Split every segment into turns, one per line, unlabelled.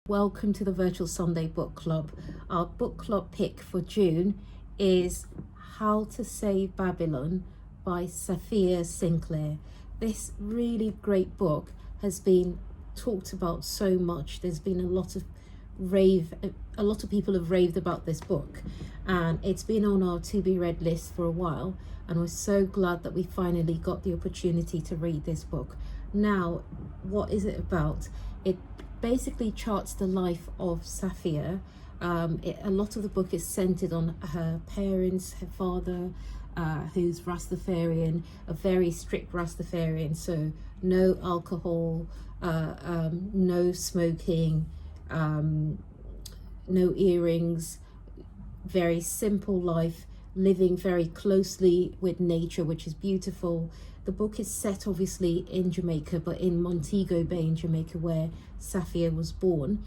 Welcome to the Virtual Sunday Book Club. Our book club pick for June is How to Save Babylon by Safiya Sinclair. This really great book has been talked about so much. There's been a lot of people have raved about this book, and it's been on our to be read list for a while, and we're so glad that we finally got the opportunity to read this book. Now, what is it about? It basically charts the life of Safiya. A lot of the book is centered on her parents, her father, who's Rastafarian, a very strict Rastafarian, so no alcohol, no smoking, no earrings, very simple life, living very closely with nature, which is beautiful. The book is set obviously in Jamaica, but in Montego Bay in Jamaica, where Safiya was born.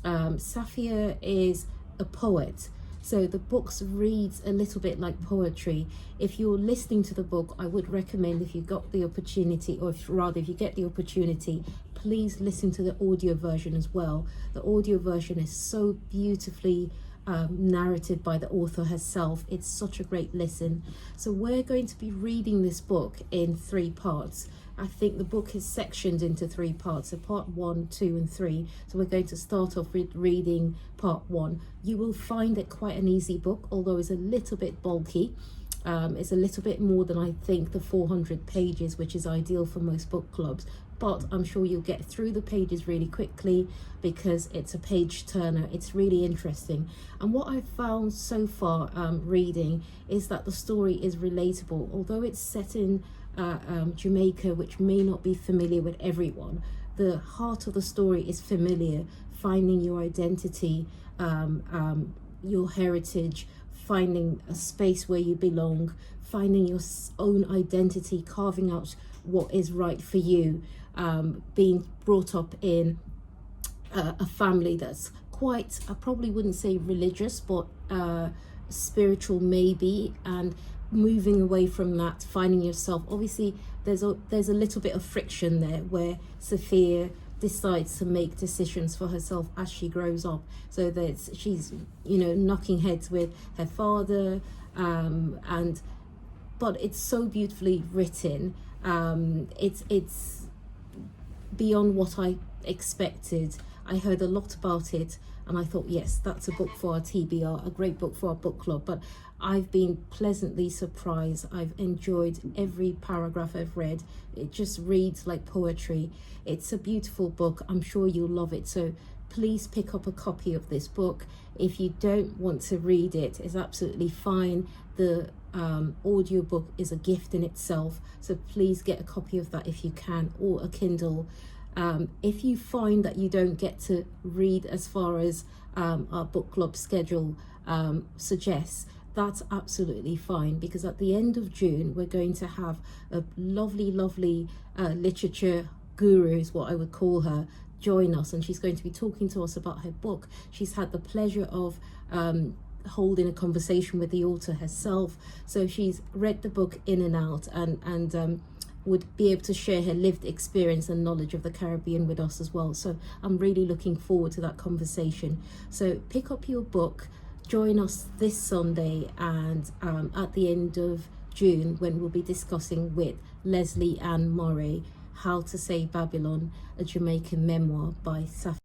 Safiya is a poet, so the book reads a little bit like poetry. If you're listening to the book, I would recommend, if you got the opportunity, or if you get the opportunity, please listen to the audio version as well. The audio version is so beautifully narrated by the author herself. It's such a great listen. So we're going to be reading this book in 3 parts. I think the book is sectioned into 3 parts, so part 1, 2 and 3. So we're going to start off with reading part 1. You will find it quite an easy book, although it's a little bit bulky. It's a little bit more than I think the 400 pages, which is ideal for most book clubs, but I'm sure you'll get through the pages really quickly because it's a page turner. It's really interesting. And what I've found so far reading is that the story is relatable. Although it's set in Jamaica, which may not be familiar with everyone, the heart of the story is familiar. Finding your identity, your heritage, finding a space where you belong, finding your own identity, carving out what is right for you, being brought up in a family that's quite, I probably wouldn't say religious, but spiritual maybe, and moving away from that, finding yourself. Obviously there's a little bit of friction there where Safiya decides to make decisions for herself as she grows up, so that she's knocking heads with her father, but it's so beautifully written. It's beyond what I expected. I heard a lot about it and I thought, yes, that's a book for our TBR, a great book for our book club. But I've been pleasantly surprised. I've enjoyed every paragraph I've read. It just reads like poetry. It's a beautiful book. I'm sure you'll love it. So please pick up a copy of this book. If you don't want to read it, it's absolutely fine. The audiobook is a gift in itself, so please get a copy of that if you can, or a Kindle. If you find that you don't get to read as far as our book club schedule suggests, that's absolutely fine, because at the end of June we're going to have a lovely literature guru, is what I would call her, join us, and she's going to be talking to us about her book. She's had the pleasure of holding a conversation with the author herself, so she's read the book in and out, and would be able to share her lived experience and knowledge of the Caribbean with us as well. So I'm really looking forward to that conversation. So pick up your book, join us this Sunday, and at the end of June, when we'll be discussing with Leslie Ann Murray, How to Save Babylon, a Jamaican memoir by Safiya.